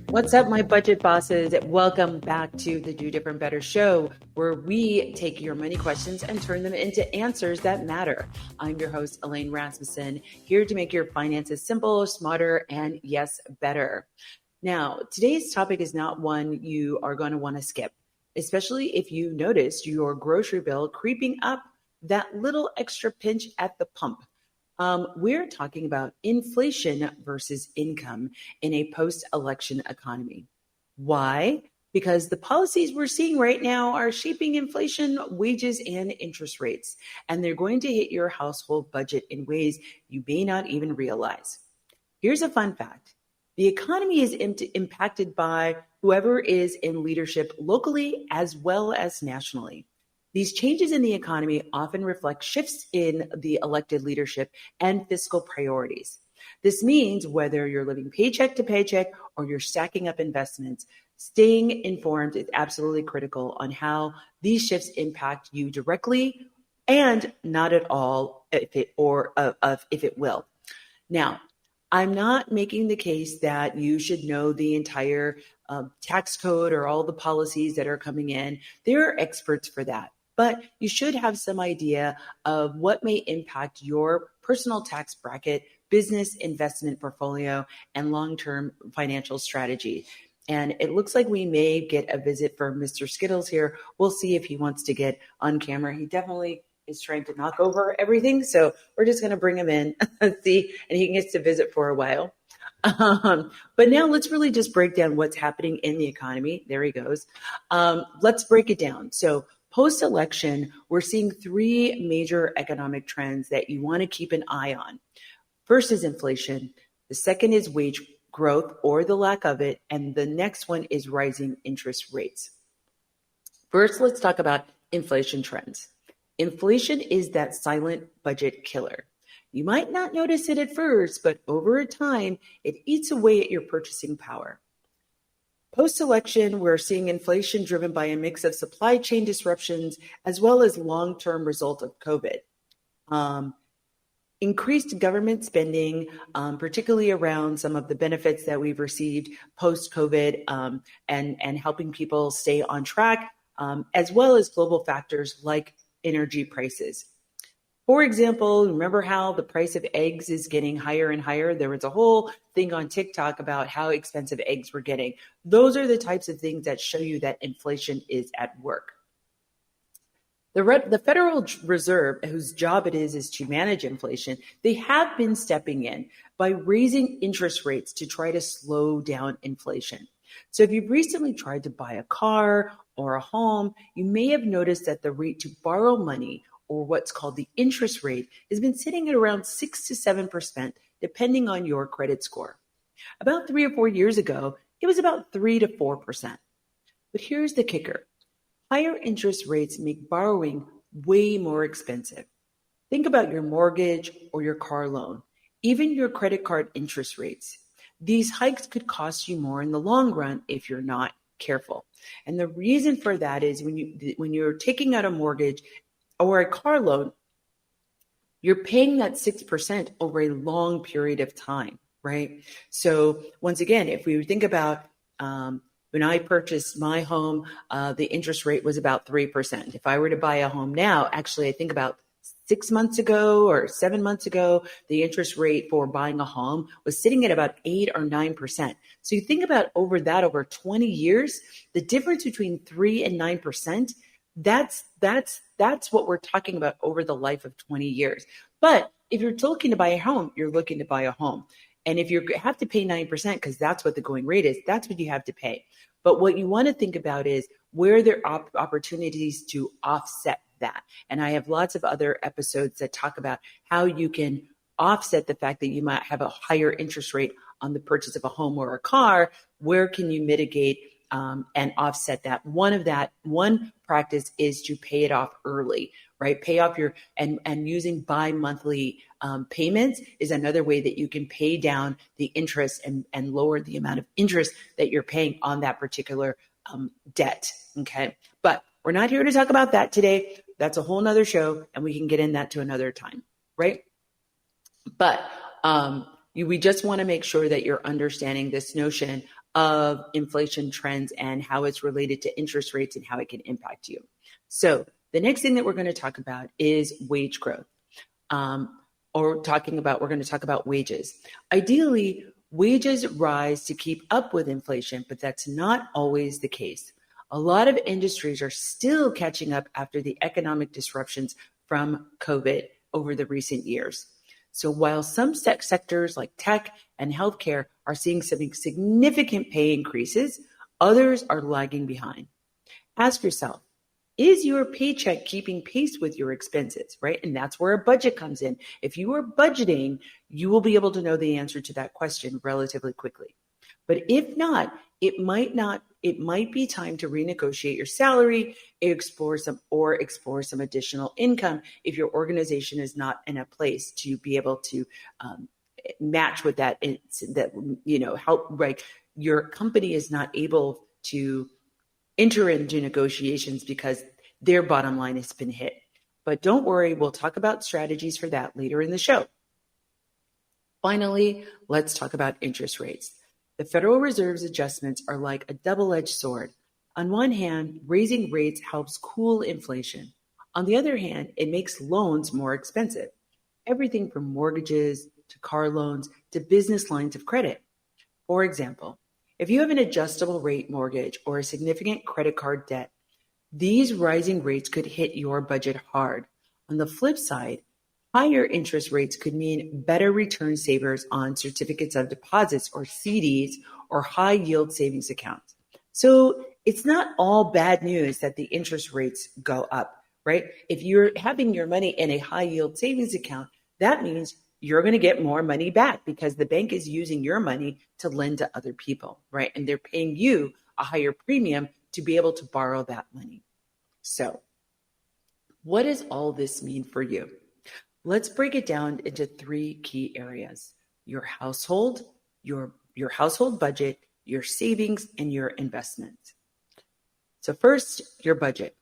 What's up, my budget bosses? Welcome back to the Do.Different.Better show, where we take your money questions and turn them into answers that matter. I'm your host, Elaine Rasmussen, here to make your finances simple, smarter, and yes, better. Now, today's topic is not one you are going to want to skip, especially if you noticed your grocery bill creeping up that little extra pinch at the pump. We're talking about inflation versus income in a post-election economy. Why? Because the policies we're seeing right now are shaping inflation, wages, and interest rates, and they're going to hit your household budget in ways you may not even realize. Here's a fun fact. The economy is impacted by whoever is in leadership locally as well as nationally. These changes in the economy often reflect shifts in the elected leadership and fiscal priorities. This means whether you're living paycheck to paycheck or you're stacking up investments, staying informed is absolutely critical on how these shifts impact you directly and not at all if it will. Now, I'm not making the case that you should know the entire tax code or all the policies that are coming in. There are experts for that. But you should have some idea of what may impact your personal tax bracket, business investment portfolio, and long-term financial strategy. And it looks like we may get a visit from Mr. Skittles here. We'll see if he wants to get on camera. He definitely is trying to knock over everything. So we're just going to bring him in and see, and he gets to visit for a while. But now let's really just break down what's happening in the economy. There he goes. Let's break it down. So post-election, we're seeing three major economic trends that you want to keep an eye on. First is inflation. The second is wage growth or the lack of it. And the next one is rising interest rates. First, let's talk about inflation trends. Inflation is that silent budget killer. You might not notice it at first, but over time, it eats away at your purchasing power. Post-election, we're seeing inflation driven by a mix of supply chain disruptions as well as long-term result of COVID. Increased government spending, particularly around some of the benefits that we've received post-COVID and helping people stay on track, as well as global factors like energy prices. For example, remember how the price of eggs is getting higher and higher? There was a whole thing on TikTok about how expensive eggs were getting. Those are the types of things that show you that inflation is at work. The Federal Reserve, whose job it is to manage inflation, they have been stepping in by raising interest rates to try to slow down inflation. So if you've recently tried to buy a car or a home, you may have noticed that the rate to borrow money, or what's called the interest rate, has been sitting at around 6 to 7%, depending on your credit score. About 3 or 4 years ago, it was about 3 to 4%. But here's the kicker. Higher interest rates make borrowing way more expensive. Think about your mortgage or your car loan, even your credit card interest rates. These hikes could cost you more in the long run if you're not careful. And the reason for that is when you're taking out a mortgage or a car loan, you're paying that 6% over a long period of time, right? So once again, if we think about when I purchased my home, the interest rate was about 3%. If I were to buy a home now, actually, I think about 6 months ago or 7 months ago, the interest rate for buying a home was sitting at about 8 or 9%. So you think about over 20 years, the difference between 3 and 9%, that's what we're talking about over the life of 20 years. But if you're looking to buy a home, you're looking to buy a home. And if you have to pay 9%, because that's what the going rate is, that's what you have to pay. But what you want to think about is where there are opportunities to offset that. And I have lots of other episodes that talk about how you can offset the fact that you might have a higher interest rate on the purchase of a home or a car. Where can you mitigate and offset that? One practice is to pay it off early, right? Pay off and using bi-monthly payments is another way that you can pay down the interest and lower the amount of interest that you're paying on that particular debt. Okay. But we're not here to talk about that today. That's a whole nother show, and we can get in that to another time, right? But we just want to make sure that you're understanding this notion of inflation trends and how it's related to interest rates and how it can impact you. So the next thing that we're going to talk about is wage growth. We're going to talk about wages. Ideally, wages rise to keep up with inflation, but that's not always the case. A lot of industries are still catching up after the economic disruptions from COVID over the recent years. So while some sectors like tech and healthcare are seeing some significant pay increases, others are lagging behind. Ask yourself, is your paycheck keeping pace with your expenses, right? And that's where a budget comes in. If you are budgeting, you will be able to know the answer to that question relatively quickly. But if not, it might be time to renegotiate your salary, explore some additional income if your organization is not in a place to be able to match with that, help, right? Your company is not able to enter into negotiations because their bottom line has been hit. But don't worry, we'll talk about strategies for that later in the show. Finally, let's talk about interest rates. The Federal Reserve's adjustments are like a double-edged sword. On one hand, raising rates helps cool inflation. On the other hand, it makes loans more expensive. Everything from mortgages to car loans to business lines of credit. For example, if you have an adjustable rate mortgage or a significant credit card debt, these rising rates could hit your budget hard. On the flip side, higher interest rates could mean better return savers on certificates of deposits or CDs or high yield savings accounts. So it's not all bad news that the interest rates go up, right? If you're having your money in a high yield savings account, that means you're going to get more money back because the bank is using your money to lend to other people, right? And they're paying you a higher premium to be able to borrow that money. So what does all this mean for you? Let's break it down into three key areas: your household, your household budget, your savings, and your investments. So first, your budget.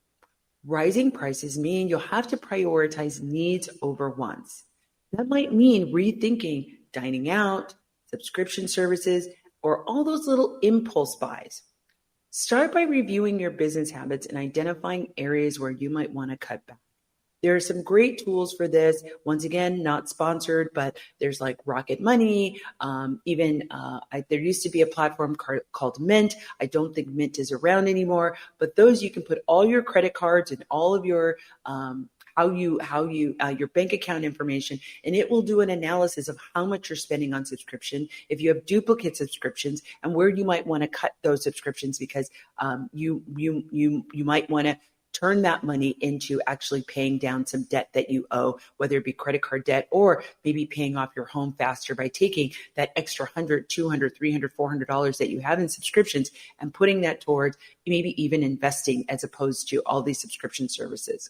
Rising prices mean you'll have to prioritize needs over wants. That might mean rethinking dining out, subscription services, or all those little impulse buys. Start by reviewing your business habits and identifying areas where you might want to cut back. There are some great tools for this. Once again, not sponsored, but there's like Rocket Money. There used to be a platform called Mint. I don't think Mint is around anymore, but those you can put all your credit cards and all of your your bank account information, and it will do an analysis of how much you're spending on subscription, if you have duplicate subscriptions, and where you might want to cut those subscriptions because you might want to turn that money into actually paying down some debt that you owe, whether it be credit card debt or maybe paying off your home faster by taking that extra $100, $200, $300, $400 that you have in subscriptions and putting that towards maybe even investing as opposed to all these subscription services.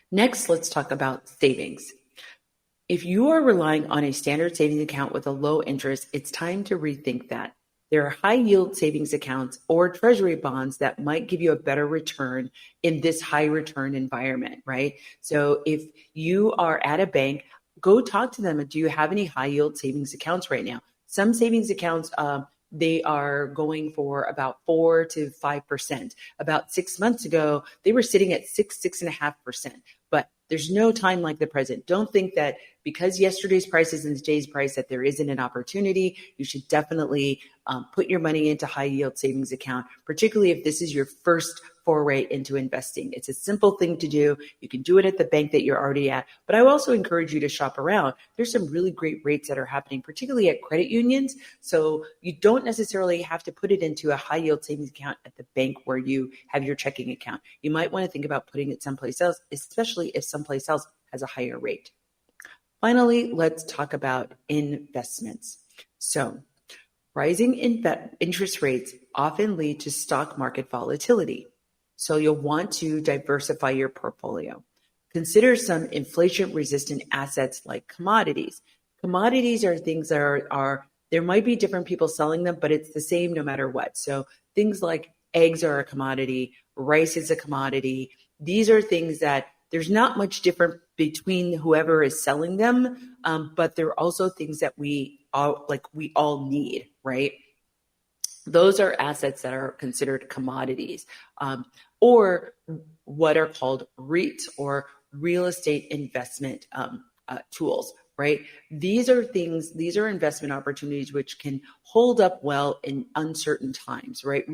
Next, let's talk about savings. If you are relying on a standard savings account with a low interest, it's time to rethink that. There are high yield savings accounts or treasury bonds that might give you a better return in this high return environment, right? So if you are at a bank, go talk to them. Do you have any high yield savings accounts right now? Some savings accounts, they are going for about 4 to 5%. About 6 months ago, they were sitting at 6.5%. But there's no time like the present. Don't think that because yesterday's price isn't today's price that there isn't an opportunity. You should definitely put your money into high yield savings account, particularly if this is your first foray into investing. It's a simple thing to do. You can do it at the bank that you're already at, but I also encourage you to shop around. There's some really great rates that are happening, particularly at credit unions. So you don't necessarily have to put it into a high yield savings account at the bank where you have your checking account. You might want to think about putting it someplace else, especially if someplace else has a higher rate. Finally, let's talk about investments. So rising interest rates often lead to stock market volatility. So you'll want to diversify your portfolio. Consider some inflation-resistant assets like commodities. Commodities are things that are there might be different people selling them, but it's the same no matter what. So things like eggs are a commodity, rice is a commodity. These are things that there's not much different between whoever is selling them, but they're also things that we all need, right? Those are assets that are considered commodities, or what are called REITs, or real estate investment tools, right? These are investment opportunities which can hold up well in uncertain times, right?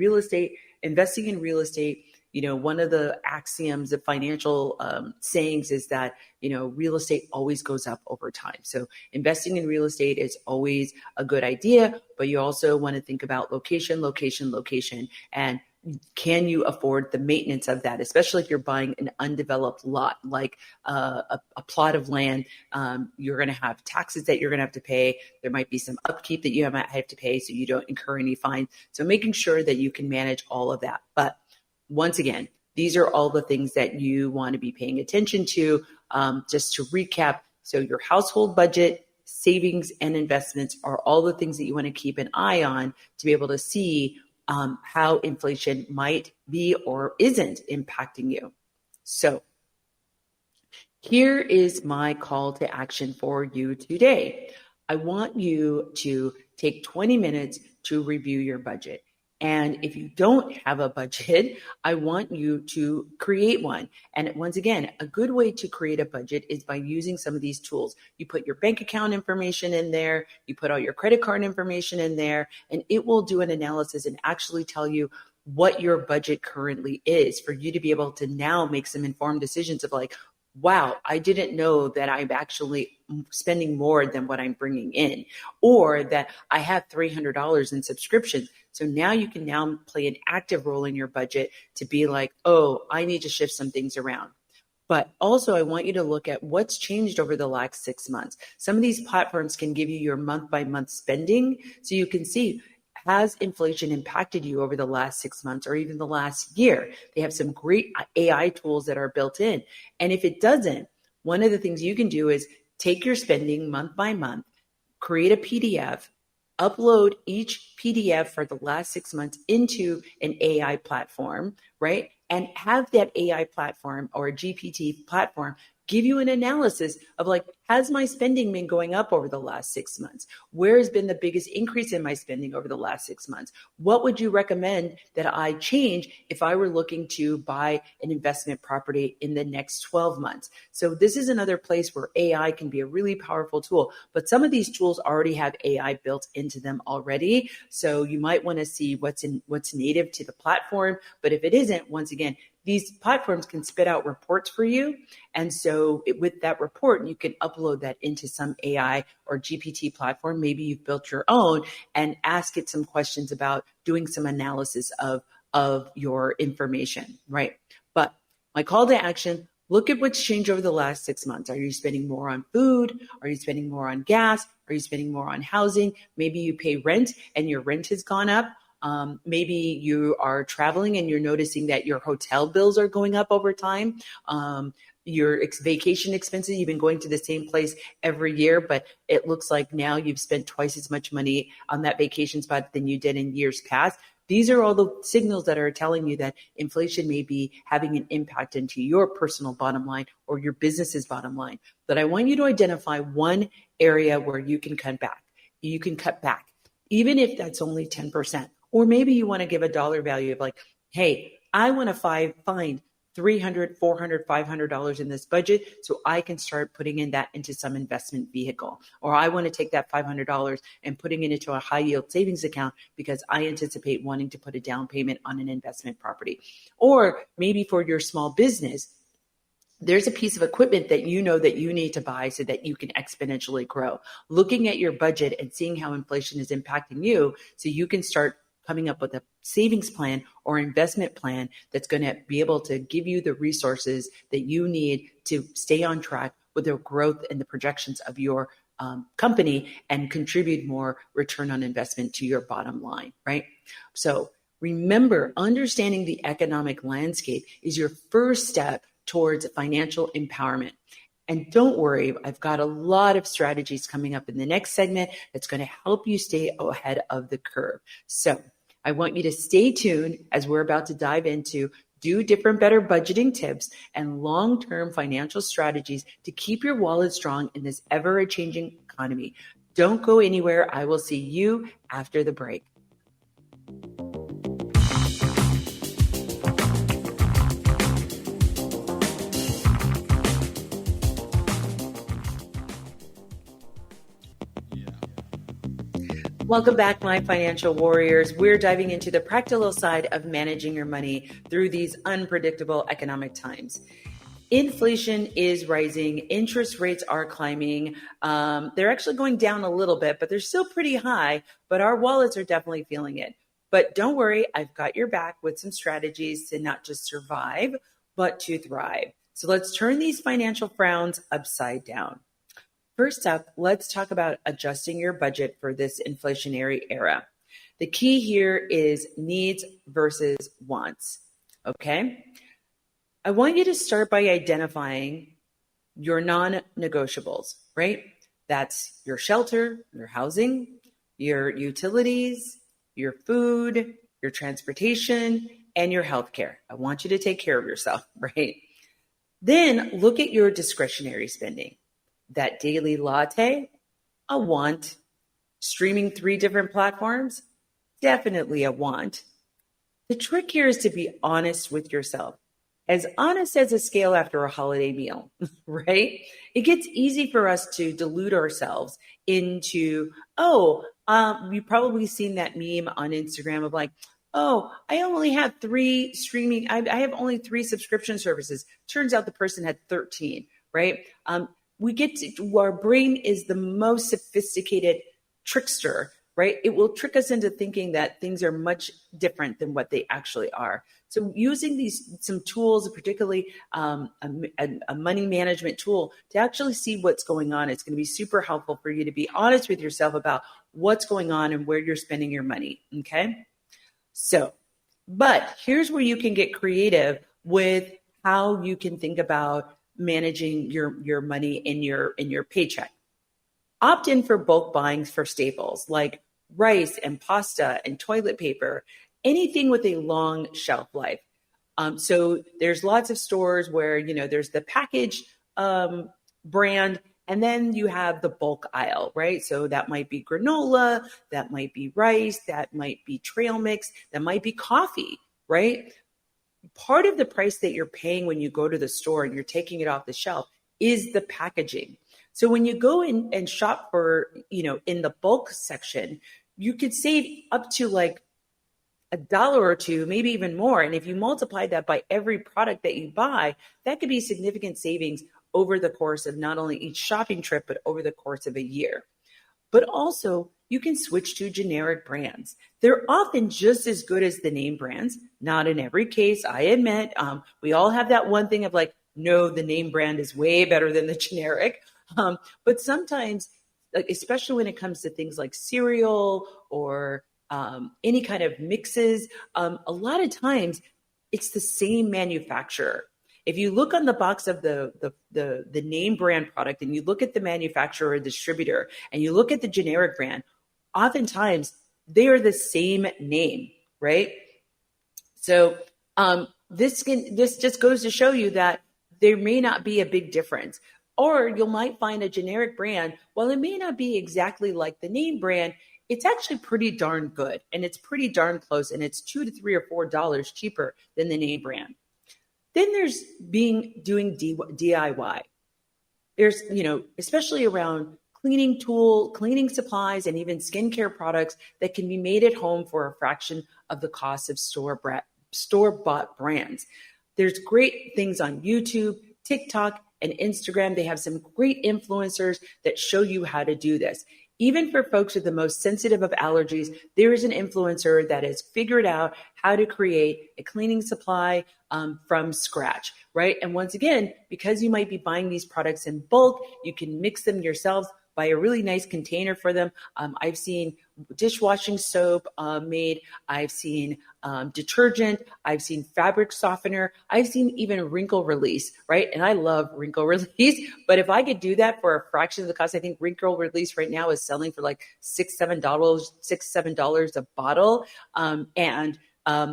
Investing in real estate, one of the axioms of financial sayings is that, real estate always goes up over time. So investing in real estate is always a good idea, but you also want to think about location, location, location, and can you afford the maintenance of that, especially if you're buying an undeveloped lot, like a plot of land. You're going to have taxes that you're going to have to pay. There might be some upkeep that you might have to pay so you don't incur any fines. So making sure that you can manage all of that. But once again, these are all the things that you want to be paying attention to. Just to recap, so your household budget, savings, and investments are all the things that you want to keep an eye on to be able to see how inflation might be or isn't impacting you. So here is my call to action for you today. I want you to take 20 minutes to review your budget. And if you don't have a budget, I want you to create one. And once again, a good way to create a budget is by using some of these tools. You put your bank account information in there, you put all your credit card information in there, and it will do an analysis and actually tell you what your budget currently is for you to be able to now make some informed decisions of like, wow, I didn't know that I'm actually spending more than what I'm bringing in, or that I have $300 in subscriptions. So now you can now play an active role in your budget to be like, oh, I need to shift some things around. But also, I want you to look at what's changed over the last 6 months. Some of these platforms can give you your month by month spending. So you can see, has inflation impacted you over the last 6 months or even the last year? They have some great AI tools that are built in. And if it doesn't, one of the things you can do is take your spending month by month, create a PDF, upload each PDF for the last 6 months into an AI platform, right? And have that AI platform or a GPT platform give you an analysis of like, has my spending been going up over the last 6 months? Where has been the biggest increase in my spending over the last 6 months? What would you recommend that I change if I were looking to buy an investment property in the next 12 months? So this is another place where AI can be a really powerful tool, but some of these tools already have AI built into them already. So you might want to see what's native to the platform. But if it isn't, once again, these platforms can spit out reports for you. And so with that report, you can upload that into some AI or GPT platform. Maybe you've built your own and ask it some questions about doing some analysis of your information, right? But my call to action, look at what's changed over the last 6 months. Are you spending more on food? Are you spending more on gas? Are you spending more on housing? Maybe you pay rent and your rent has gone up. Maybe you are traveling and you're noticing that your hotel bills are going up over time. Your vacation expenses, you've been going to the same place every year, but it looks like now you've spent twice as much money on that vacation spot than you did in years past. These are all the signals that are telling you that inflation may be having an impact into your personal bottom line or your business's bottom line. But I want you to identify one area where you can cut back. You can cut back, even if that's only 10%. Or maybe you want to give a dollar value of like, hey, I want to find $300, $400, $500 in this budget so I can start putting in that into some investment vehicle. Or I want to take that $500 and putting it into a high yield savings account because I anticipate wanting to put a down payment on an investment property. Or maybe for your small business, there's a piece of equipment that you know that you need to buy so that you can exponentially grow. Looking at your budget and seeing how inflation is impacting you so you can start coming up with a savings plan or investment plan that's going to be able to give you the resources that you need to stay on track with the growth and the projections of your company and contribute more return on investment to your bottom line, right? So remember, understanding the economic landscape is your first step towards financial empowerment. And don't worry, I've got a lot of strategies coming up in the next segment that's going to help you stay ahead of the curve. So I want you to stay tuned as we're about to dive into Do Different Better budgeting tips and long-term financial strategies to keep your wallet strong in this ever-changing economy. Don't go anywhere. I will see you after the break. Welcome back, my financial warriors. We're diving into the practical side of managing your money through these unpredictable economic times. Inflation is rising. Interest rates are climbing. They're actually going down a little bit, but they're still pretty high. But our wallets are definitely feeling it. But don't worry, I've got your back with some strategies to not just survive, but to thrive. So let's turn these financial frowns upside down. First up, let's talk about adjusting your budget for this inflationary era. The key here is needs versus wants. Okay? I want you to start by identifying your non-negotiables, right? That's your shelter, your housing, your utilities, your food, your transportation, and your healthcare. I want you to take care of yourself, right? Then look at your discretionary spending. That daily latte, a want. Streaming 3 different platforms, definitely a want. The trick here is to be honest with yourself. As honest as a scale after a holiday meal, right? It gets easy for us to delude ourselves into, you've probably seen that meme on Instagram of like, oh, I only have 3 streaming, I have only 3 subscription services. Turns out the person had 13, right? Our brain is the most sophisticated trickster, right? It will trick us into thinking that things are much different than what they actually are. So using some tools, particularly a money management tool to actually see what's going on, it's going to be super helpful for you to be honest with yourself about what's going on and where you're spending your money, okay? But here's where you can get creative with how you can think about managing your money in your paycheck. Opt in for bulk buying for staples like rice and pasta and toilet paper, anything with a long shelf life. So there's lots of stores where, there's the package brand, and then you have the bulk aisle, right? So that might be granola, that might be rice, that might be trail mix, that might be coffee, right? Part of the price that you're paying when you go to the store and you're taking it off the shelf is the packaging. So when you go in and shop for, in the bulk section, you could save up to like $1 or $2, maybe even more. And if you multiply that by every product that you buy, that could be significant savings over the course of not only each shopping trip, but over the course of a year. But also, you can switch to generic brands. They're often just as good as the name brands. Not in every case, I admit. We all have that one thing of like, no, the name brand is way better than the generic. But sometimes, like, especially when it comes to things like cereal or any kind of mixes, a lot of times it's the same manufacturer. If you look on the box of the name brand product and you look at the manufacturer or distributor and you look at the generic brand, oftentimes they are the same name, right? So this just goes to show you that there may not be a big difference. Or you might find a generic brand, while it may not be exactly like the name brand, it's actually pretty darn good and it's pretty darn close, and it's $2 to $3 or $4 cheaper than the name brand. Then there's doing DIY. There's, especially around cleaning supplies, and even skincare products that can be made at home for a fraction of the cost of store-bought brands. There's great things on YouTube, TikTok, and Instagram. They have some great influencers that show you how to do this. Even for folks with the most sensitive of allergies, there is an influencer that has figured out how to create a cleaning supply from scratch, right? And once again, because you might be buying these products in bulk, you can mix them yourselves, buy a really nice container for them. I've seen dishwashing soap made. I've seen detergent. I've seen fabric softener. I've seen even wrinkle release, right? And I love wrinkle release, but if I could do that for a fraction of the cost, I think wrinkle release right now is selling for like $6-7 a bottle. And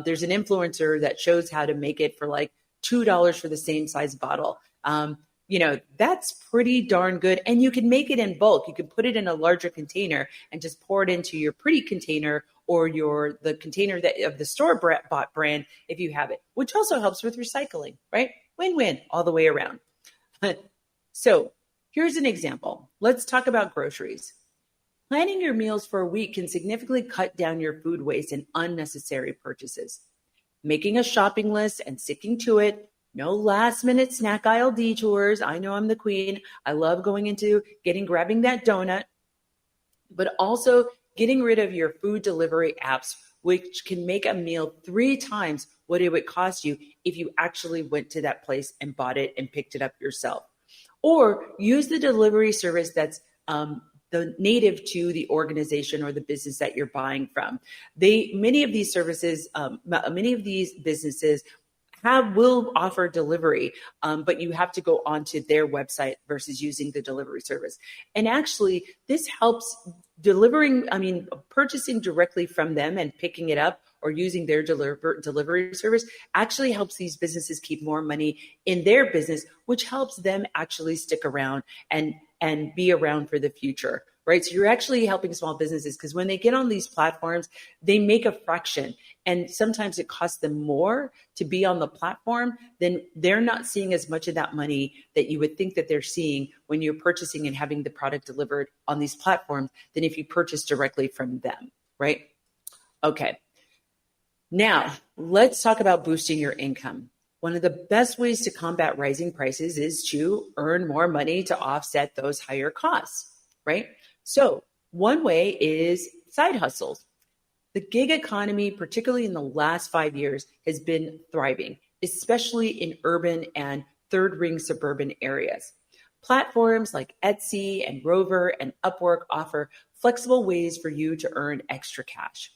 there's an influencer that shows how to make it for like $2 for the same size bottle. That's pretty darn good. And you can make it in bulk. You can put it in a larger container and just pour it into your pretty container or the container of the store-bought brand if you have it, which also helps with recycling, right? Win-win all the way around. So here's an example. Let's talk about groceries. Planning your meals for a week can significantly cut down your food waste and unnecessary purchases. Making a shopping list and sticking to it. No last minute snack aisle detours. I know I'm the queen. I love going into grabbing that donut, but also getting rid of your food delivery apps, which can make a meal 3 times what it would cost you if you actually went to that place and bought it and picked it up yourself. Or use the delivery service that's the native to the organization or the business that you're buying from. Many of these services, many of these businesses will offer delivery, but you have to go onto their website versus using the delivery service. And actually, this helps purchasing directly from them and picking it up or using their delivery service actually helps these businesses keep more money in their business, which helps them actually stick around and be around for the future, right? So you're actually helping small businesses because when they get on these platforms, they make a fraction. And sometimes it costs them more to be on the platform, then they're not seeing as much of that money that you would think that they're seeing when you're purchasing and having the product delivered on these platforms than if you purchase directly from them, right? Okay. Now, let's talk about boosting your income. One of the best ways to combat rising prices is to earn more money to offset those higher costs, right? So one way is side hustles. The gig economy, particularly in the last 5 years, has been thriving, especially in urban and third ring suburban areas. Platforms like Etsy and Rover and Upwork offer flexible ways for you to earn extra cash.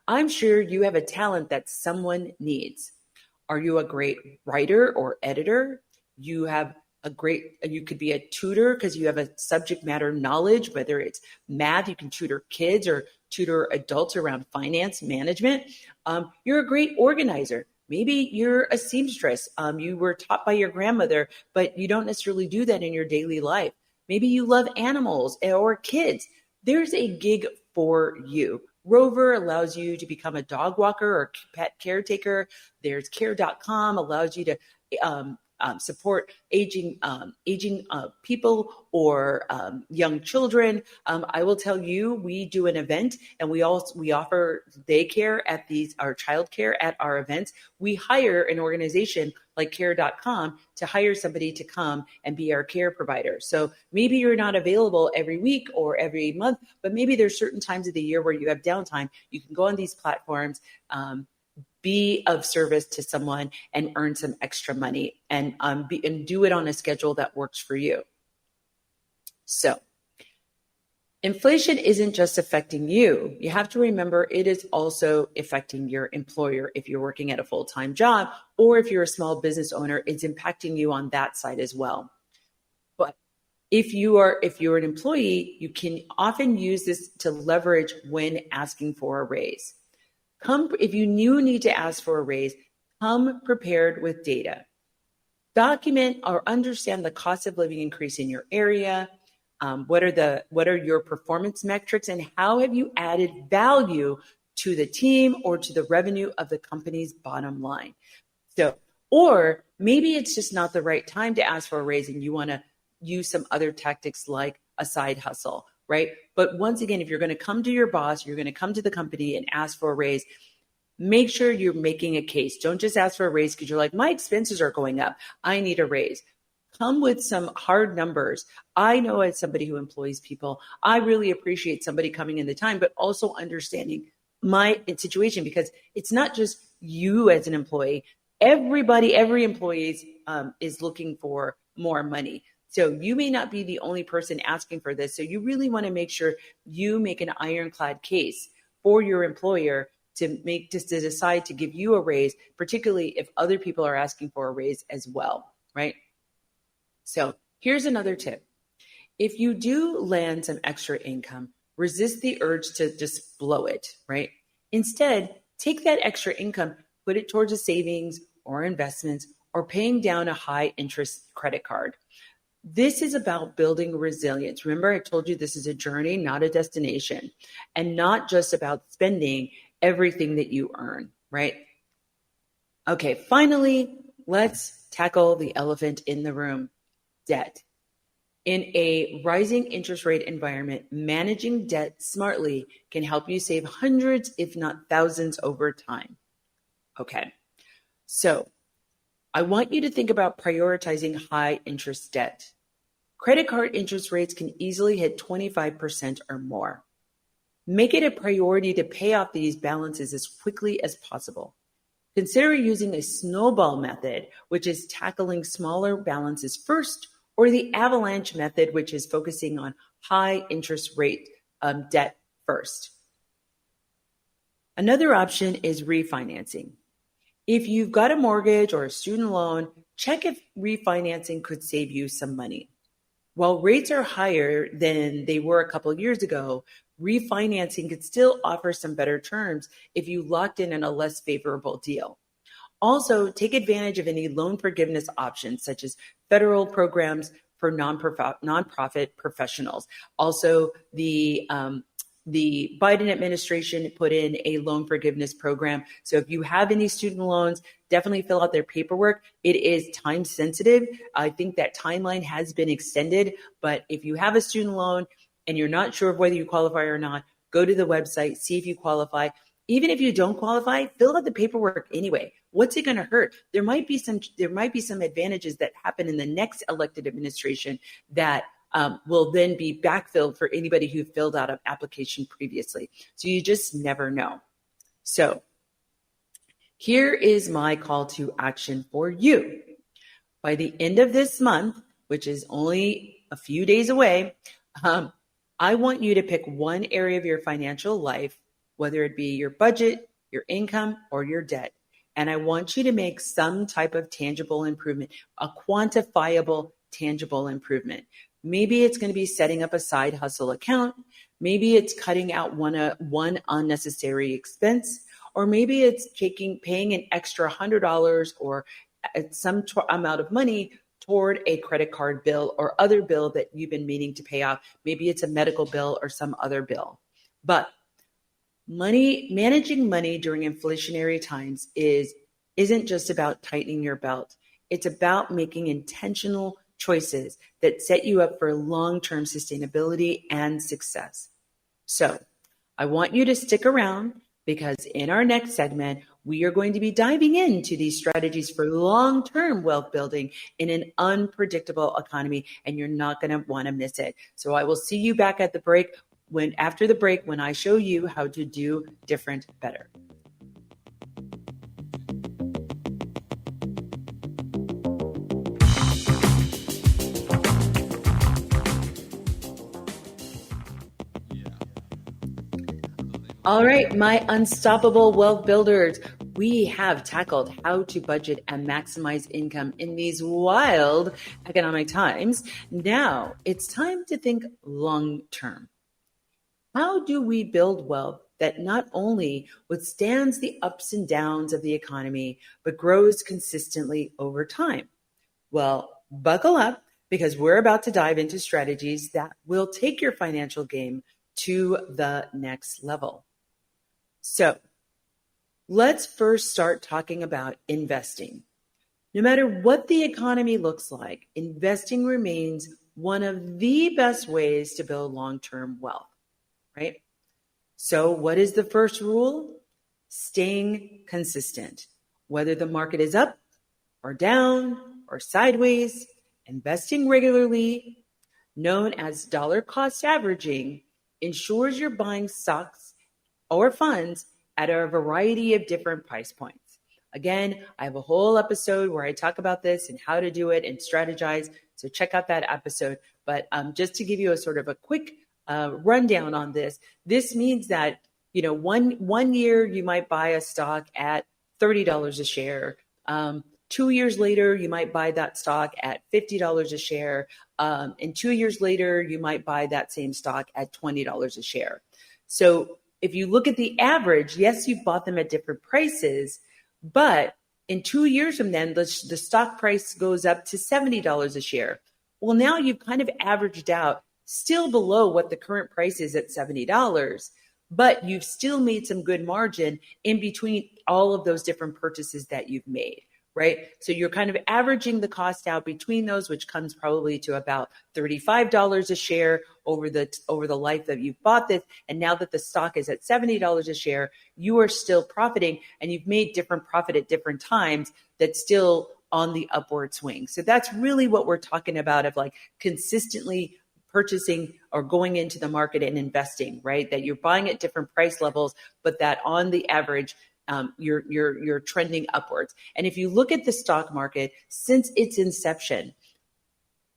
I'm sure you have a talent that someone needs. Are you a great writer or editor? You could be a tutor because you have a subject matter knowledge, whether it's math, you can tutor kids or tutor adults around finance management. You're a great organizer. Maybe you're a seamstress. You were taught by your grandmother, but you don't necessarily do that in your daily life. Maybe you love animals or kids. There's a gig for you. Rover allows you to become a dog walker or pet caretaker. There's care.com allows you to support aging people or young children. I will tell you, we do an event and we offer daycare at our childcare at our events. We hire an organization like care.com to hire somebody to come and be our care provider. So maybe you're not available every week or every month, but maybe there's certain times of the year where you have downtime. You can go on these platforms, be of service to someone and earn some extra money and do it on a schedule that works for you. So inflation isn't just affecting you. You have to remember it is also affecting your employer. If you're working at a full-time job or if you're a small business owner, it's impacting you on that side as well. But if you're an employee, you can often use this to leverage when asking for a raise. If you need to ask for a raise, come prepared with data. Document or understand the cost of living increase in your area. What are your performance metrics and how have you added value to the team or to the revenue of the company's bottom line? So, or maybe it's just not the right time to ask for a raise and you want to use some other tactics like a side hustle, right? But once again, if you're going to come to your boss, you're going to come to the company and ask for a raise, make sure you're making a case. Don't just ask for a raise because you're like, my expenses are going up. I need a raise. Come with some hard numbers. I know as somebody who employs people, I really appreciate somebody coming in the time, but also understanding my situation because it's not just you as an employee. Every employee is looking for more money. So you may not be the only person asking for this. So you really want to make sure you make an ironclad case for your employer to decide to give you a raise, particularly if other people are asking for a raise as well, right? So here's another tip. If you do land some extra income, resist the urge to just blow it, right? Instead, take that extra income, put it towards a savings or investments or paying down a high interest credit card. This is about building resilience. Remember, I told you this is a journey, not a destination, and not just about spending everything that you earn, right? Okay, finally, let's tackle the elephant in the room, debt. In a rising interest rate environment, managing debt smartly can help you save hundreds, if not thousands, over time. Okay, so I want you to think about prioritizing high interest debt. Credit card interest rates can easily hit 25% or more. Make it a priority to pay off these balances as quickly as possible. Consider using a snowball method, which is tackling smaller balances first, or the avalanche method, which is focusing on high interest rate debt first. Another option is refinancing. If you've got a mortgage or a student loan, check if refinancing could save you some money. While rates are higher than they were a couple of years ago, refinancing could still offer some better terms if you locked in a less favorable deal. Also, take advantage of any loan forgiveness options, such as federal programs for nonprofit professionals. Also, the Biden administration put in a loan forgiveness program. So if you have any student loans, definitely fill out their paperwork. It is time sensitive. I think that timeline has been extended, but if you have a student loan and you're not sure of whether you qualify or not, go to the website, see if you qualify. Even if you don't qualify, fill out the paperwork anyway. What's it going to hurt? There might be some advantages that happen in the next elected administration that will then be backfilled for anybody who filled out an application previously. So you just never know. So here is my call to action for you. By the end of this month, which is only a few days away, I want you to pick one area of your financial life, whether it be your budget, your income, or your debt. And I want you to make some type of tangible improvement, a quantifiable, tangible improvement. Maybe it's going to be setting up a side hustle account. Maybe it's cutting out one unnecessary expense, or maybe it's paying an extra $100 or some amount of money toward a credit card bill or other bill that you've been meaning to pay off. Maybe it's a medical bill or some other bill. But managing money during inflationary times isn't just about tightening your belt. It's about making intentional choices that set you up for long-term sustainability and success. So I want you to stick around, because in our next segment, we are going to be diving into these strategies for long-term wealth building in an unpredictable economy, and you're not going to want to miss it. So I will see you back at the break after the break when I show you how to do different better. All right, my unstoppable wealth builders, we have tackled how to budget and maximize income in these wild economic times. Now it's time to think long term. How do we build wealth that not only withstands the ups and downs of the economy, but grows consistently over time? Well, buckle up, because we're about to dive into strategies that will take your financial game to the next level. So let's first start talking about investing. No matter what the economy looks like, investing remains one of the best ways to build long-term wealth, right? So what is the first rule? Staying consistent. Whether the market is up or down or sideways, investing regularly, known as dollar cost averaging, ensures you're buying stocks or funds at a variety of different price points. Again, I have a whole episode where I talk about this and how to do it and strategize. So check out that episode. But just to give you a sort of a quick rundown on this, this means that, one year you might buy a stock at $30 a share. 2 years later, you might buy that stock at $50 a share. And 2 years later, you might buy that same stock at $20 a share. So if you look at the average, yes, you bought them at different prices, but in 2 years from then, the stock price goes up to $70 a share. Well, now you've kind of averaged out, still below what the current price is at $70, but you've still made some good margin in between all of those different purchases that you've made, right? So you're kind of averaging the cost out between those, which comes probably to about $35 a share over the life that you've bought this. And now that the stock is at $70 a share, you are still profiting, and you've made different profit at different times that's still on the upward swing. So that's really what we're talking about, of like consistently purchasing or going into the market and investing, right? That you're buying at different price levels, but that on the average, you're trending upwards. And if you look at the stock market since its inception,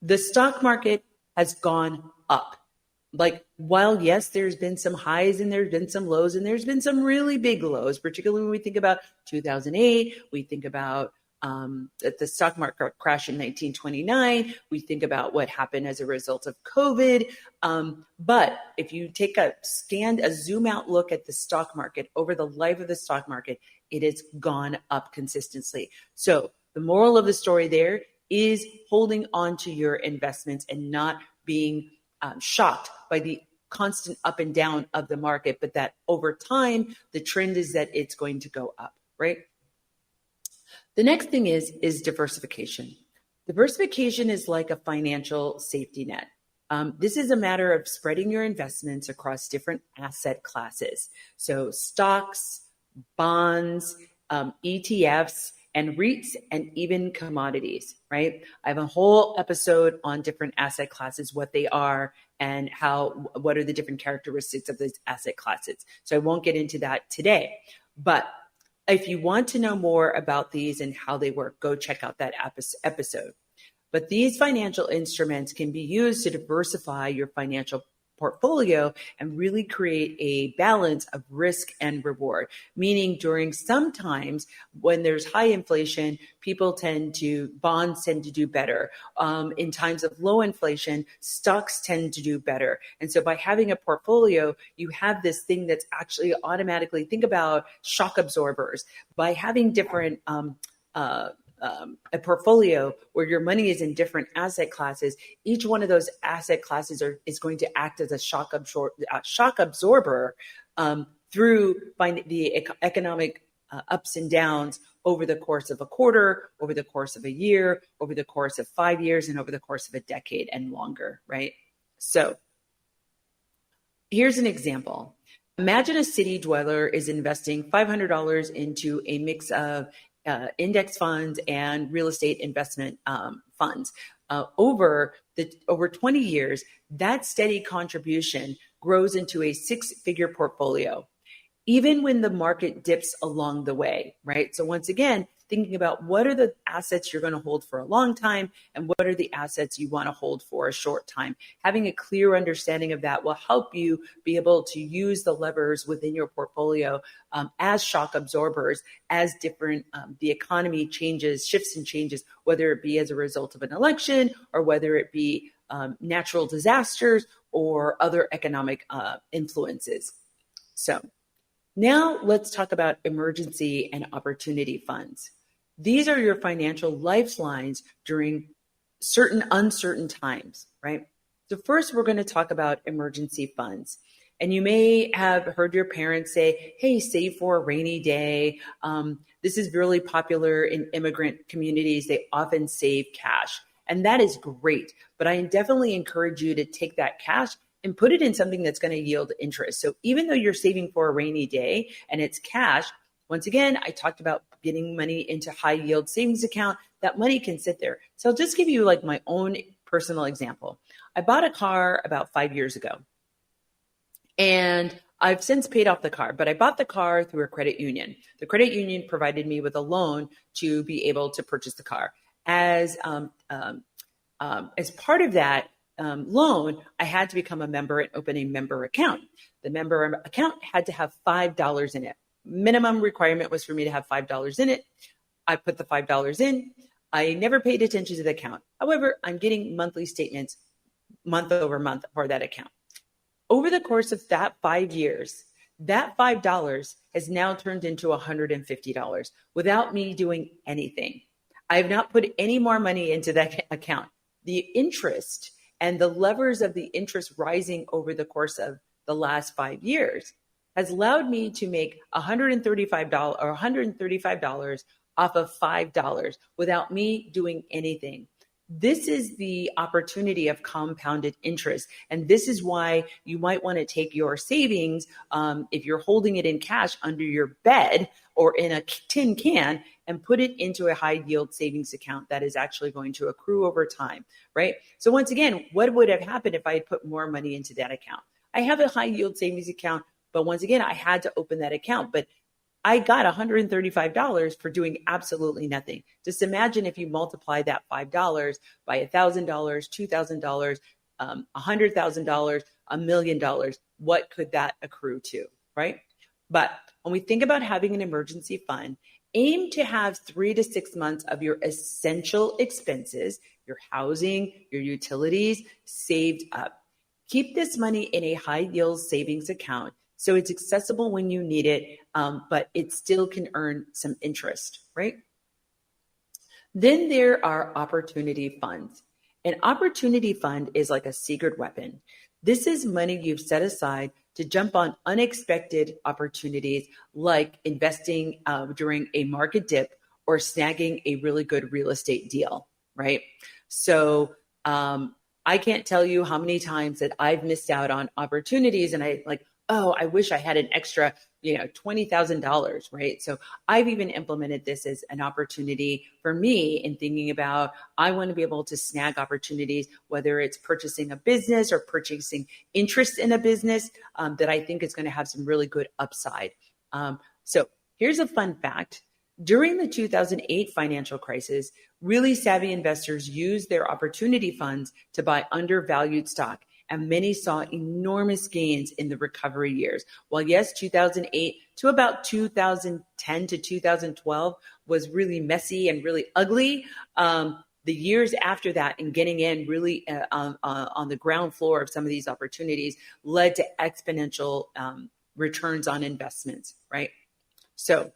the stock market has gone up. Like, while yes, there's been some highs and there's been some lows and there's been some really big lows, particularly when we think about 2008, we think about the stock market crash in 1929. We think about what happened as a result of COVID. But if you take a zoom out look at the stock market over the life of the stock market, it has gone up consistently. So the moral of the story there is holding on to your investments and not being shocked by the constant up and down of the market, but that over time, the trend is that it's going to go up, right? The next thing is diversification. Diversification is like a financial safety net. This is a matter of spreading your investments across different asset classes. So stocks, bonds, ETFs, and REITs, and even commodities, right? I have a whole episode on different asset classes, what they are, and what are the different characteristics of those asset classes. So I won't get into that today. But if you want to know more about these and how they work, go check out that episode. But these financial instruments can be used to diversify your financial portfolio and really create a balance of risk and reward. Meaning, during some times when there's high inflation, bonds tend to do better. In times of low inflation, stocks tend to do better. And so by having a portfolio, you have this thing that's actually automatically, think about shock absorbers. By having different a portfolio where your money is in different asset classes, each one of those asset classes is going to act as a shock absorber through the economic ups and downs over the course of a quarter, over the course of a year, over the course of 5 years, and over the course of a decade and longer, right? So here's an example. Imagine a city dweller is investing $500 into a mix of index funds and real estate investment funds. Over 20 years, that steady contribution grows into a six-figure portfolio, even when the market dips along the way, right? So once again, thinking about what are the assets you're going to hold for a long time and what are the assets you want to hold for a short time. Having a clear understanding of that will help you be able to use the levers within your portfolio as shock absorbers, as different the economy shifts and changes, whether it be as a result of an election or whether it be natural disasters or other economic influences. So now let's talk about emergency and opportunity funds. These are your financial lifelines during certain uncertain times, right? So first, we're going to talk about emergency funds. And you may have heard your parents say, hey, save for a rainy day. This is really popular in immigrant communities. They often save cash. And that is great. But I definitely encourage you to take that cash and put it in something that's going to yield interest. So even though you're saving for a rainy day and it's cash, once again, I talked about getting money into high yield savings account. That money can sit there. So I'll just give you like my own personal example. I bought a car about 5 years ago, and I've since paid off the car, but I bought the car through a credit union. The credit union provided me with a loan to be able to purchase the car. As part of that loan, I had to become a member and open a member account. The member account had to have $5 in it. Minimum requirement was for me to have $5 in it. I put the $5 in. I never paid attention to the account. However, I'm getting monthly statements month over month for that account. Over the course of that 5 years, that $5 has now turned into $150 without me doing anything. I have not put any more money into that account. The interest and the levers of the interest rising over the course of the last 5 years has allowed me to make $135 off of $5 without me doing anything. This is the opportunity of compounded interest. And this is why you might want to take your savings, if you're holding it in cash under your bed or in a tin can, and put it into a high yield savings account that is actually going to accrue over time, right? So once again, what would have happened if I had put more money into that account? I have a high yield savings account, but once again, I had to open that account. But I got $135 for doing absolutely nothing. Just imagine if you multiply that $5 by $1,000, $2,000, $100,000, $1 million. What could that accrue to, right? But when we think about having an emergency fund, aim to have 3 to 6 months of your essential expenses, your housing, your utilities, saved up. Keep this money in a high yield savings account so it's accessible when you need it, but it still can earn some interest, right? Then there are opportunity funds. An opportunity fund is like a secret weapon. This is money you've set aside to jump on unexpected opportunities like investing during a market dip or snagging a really good real estate deal, right? So I can't tell you how many times that I've missed out on opportunities and I wish I had an extra, $20,000, right? So I've even implemented this as an opportunity for me in thinking about, I want to be able to snag opportunities, whether it's purchasing a business or purchasing interest in a business that I think is going to have some really good upside. So here's a fun fact. During the 2008 financial crisis, really savvy investors used their opportunity funds to buy undervalued stock. And many saw enormous gains in the recovery years. While yes, 2008 to about 2010 to 2012 was really messy and really ugly, the years after that and getting in really on the ground floor of some of these opportunities led to exponential returns on investments, right? So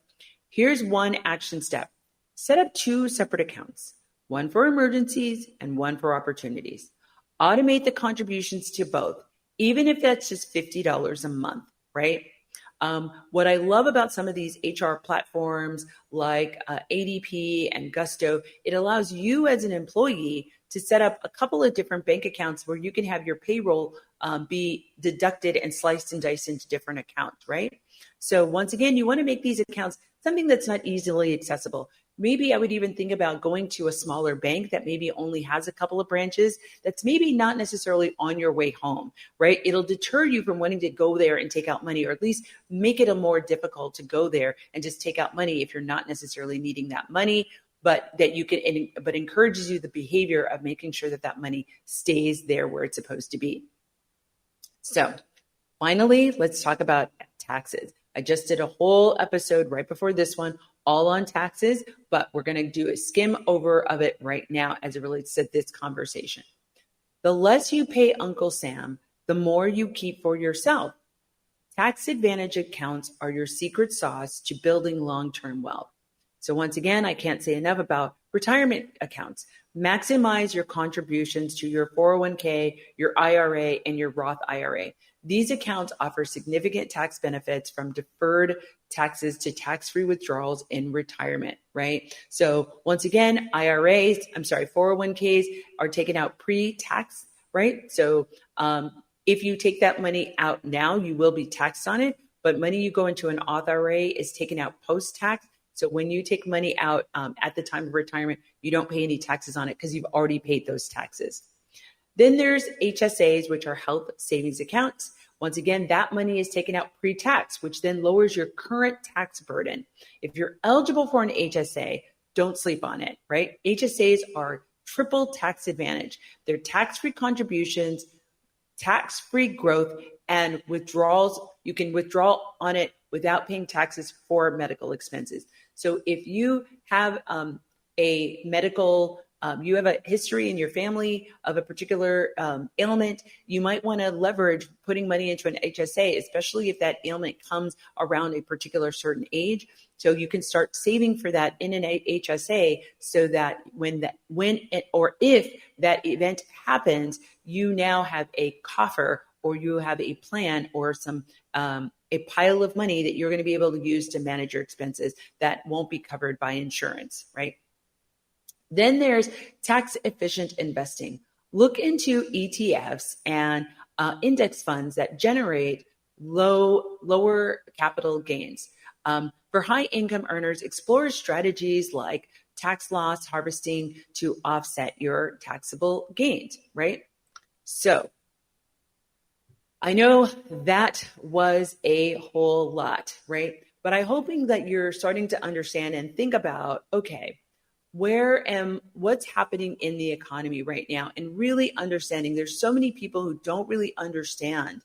here's one action step. Set up 2 separate accounts, one for emergencies and one for opportunities. Automate the contributions to both, even if that's just $50 a month, right? What I love about some of these HR platforms like ADP and Gusto, it allows you as an employee to set up a couple of different bank accounts where you can have your payroll be deducted and sliced and diced into different accounts, right? So once again, you want to make these accounts something that's not easily accessible. Maybe I would even think about going to a smaller bank that maybe only has a couple of branches that's maybe not necessarily on your way home, right? It'll deter you from wanting to go there and take out money, or at least make it a more difficult to go there and just take out money if you're not necessarily needing that money, but that you can, but encourages you the behavior of making sure that that money stays there where it's supposed to be. So finally, let's talk about taxes. I just did a whole episode right before this one all on taxes, but we're going to do a skim over of it right now as it relates to this conversation. The less you pay Uncle Sam, the more you keep for yourself. Tax advantage accounts are your secret sauce to building long-term wealth. So once again, I can't say enough about retirement accounts. Maximize your contributions to your 401k, your IRA, and your Roth IRA. These accounts offer significant tax benefits from deferred taxes to tax-free withdrawals in retirement, right? So once again, 401ks are taken out pre-tax, right? So if you take that money out now, you will be taxed on it, but money you go into an Roth IRA is taken out post-tax. So when you take money out at the time of retirement, you don't pay any taxes on it because you've already paid those taxes. Then there's HSAs, which are health savings accounts. Once again, that money is taken out pre-tax, which then lowers your current tax burden. If you're eligible for an HSA, don't sleep on it, right? HSAs are triple tax advantage. They're tax-free contributions, tax-free growth, and withdrawals. You can withdraw on it without paying taxes for medical expenses. So if you have a medical you have a history in your family of a particular ailment, you might want to leverage putting money into an HSA, especially if that ailment comes around a particular certain age. So you can start saving for that in an HSA so that if that event happens, you now have a coffer or you have a plan or some a pile of money that you're going to be able to use to manage your expenses that won't be covered by insurance, right? Then there's tax efficient investing. Look into ETFs and index funds that generate lower capital gains. For high income earners, explore strategies like tax loss harvesting to offset your taxable gains, right? So I know that was a whole lot, right? But I'm hoping that you're starting to understand and think about, okay, what's happening in the economy right now, and really understanding there's so many people who don't really understand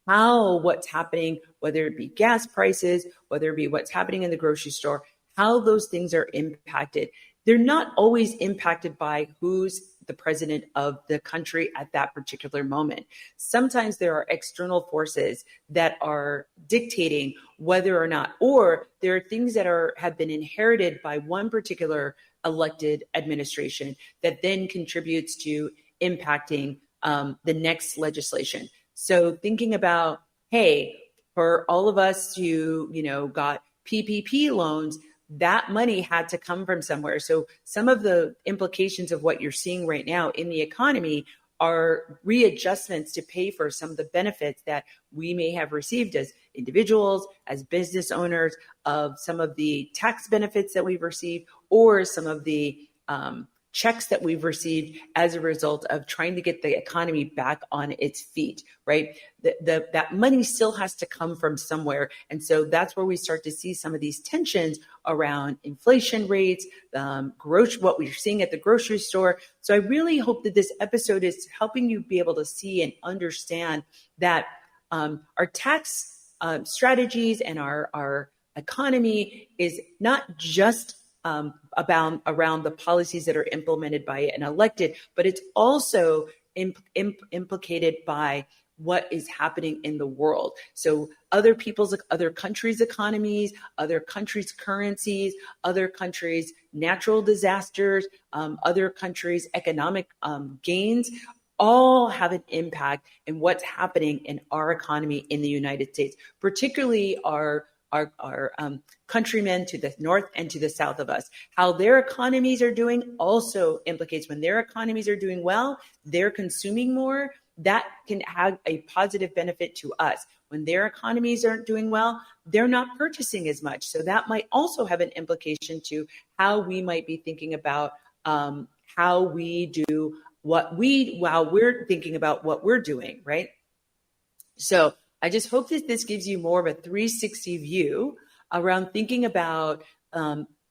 how what's happening, whether it be gas prices, whether it be what's happening in the grocery store, how those things are impacted. They're not always impacted by who's the president of the country at that particular moment. Sometimes there are external forces that are dictating whether or not, or there are things that have been inherited by one particular elected administration that then contributes to impacting the next legislation. So thinking about, hey, for all of us who, got PPP loans, that money had to come from somewhere. So some of the implications of what you're seeing right now in the economy are readjustments to pay for some of the benefits that we may have received as individuals, as business owners, of some of the tax benefits that we've received, or some of the checks that we've received as a result of trying to get the economy back on its feet, right? That money still has to come from somewhere. And so that's where we start to see some of these tensions around inflation rates, what we're seeing at the grocery store. So I really hope that this episode is helping you be able to see and understand that our tax strategies and our economy is not just around the policies that are implemented by an elected, but it's also implicated by what is happening in the world. So other countries' economies, other countries' currencies, other countries' natural disasters, other countries' economic gains, all have an impact in what's happening in our economy in the United States, particularly our countrymen to the north and to the south of us. How their economies are doing also implicates when their economies are doing well, they're consuming more. That can have a positive benefit to us. When their economies aren't doing well, they're not purchasing as much. So that might also have an implication to how we might be thinking about how we do while we're thinking about what we're doing, right? So I just hope that this gives you more of a 360 view around thinking about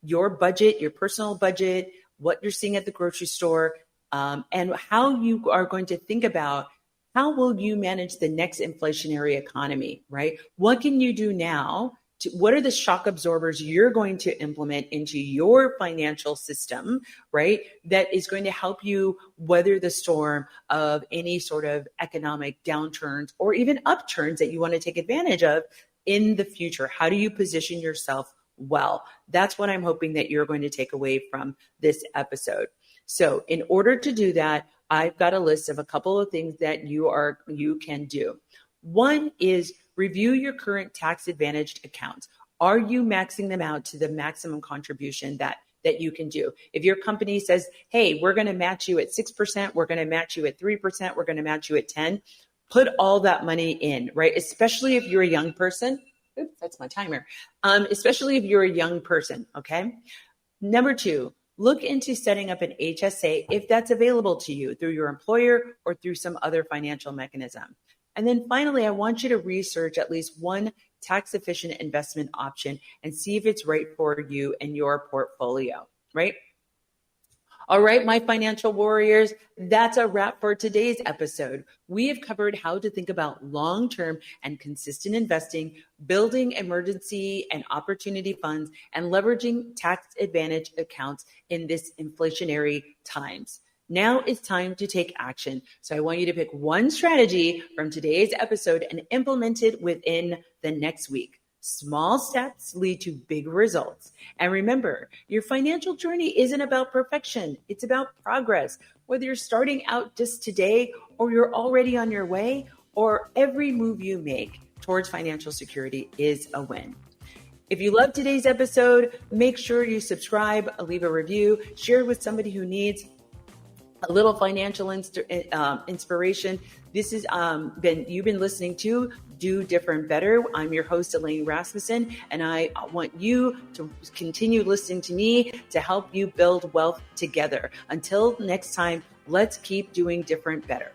your budget, your personal budget, what you're seeing at the grocery store, and how you are going to think about how will you manage the next inflationary economy, right? What can you do now? What are the shock absorbers you're going to implement into your financial system, right? That is going to help you weather the storm of any sort of economic downturns or even upturns that you want to take advantage of in the future. How do you position yourself well? That's what I'm hoping that you're going to take away from this episode. So in order to do that, I've got a list of a couple of things that you can do. One is review your current tax advantaged accounts. Are you maxing them out to the maximum contribution that you can do? If your company says, hey, we're going to match you at 6%, we're going to match you at 3%, we're going to match you at 10%, put all that money in, right? Especially if you're a young person. Oops, that's my timer. Especially if you're a young person, okay? Number two, look into setting up an HSA if that's available to you through your employer or through some other financial mechanism. And then finally, I want you to research at least one tax-efficient investment option and see if it's right for you and your portfolio, right? All right, my financial warriors, that's a wrap for today's episode. We have covered how to think about long-term and consistent investing, building emergency and opportunity funds, and leveraging tax advantage accounts in this inflationary times. Now it's time to take action. So I want you to pick one strategy from today's episode and implement it within the next week. Small steps lead to big results. And remember, your financial journey isn't about perfection. It's about progress. Whether you're starting out just today or you're already on your way, or every move you make towards financial security is a win. If you love today's episode, make sure you subscribe, leave a review, share it with somebody who needs a little financial inspiration. This is you've been listening to Do Different Better. I'm your host, Elaine Rasmussen, and I want you to continue listening to me to help you build wealth together. Until next time, let's keep doing different better.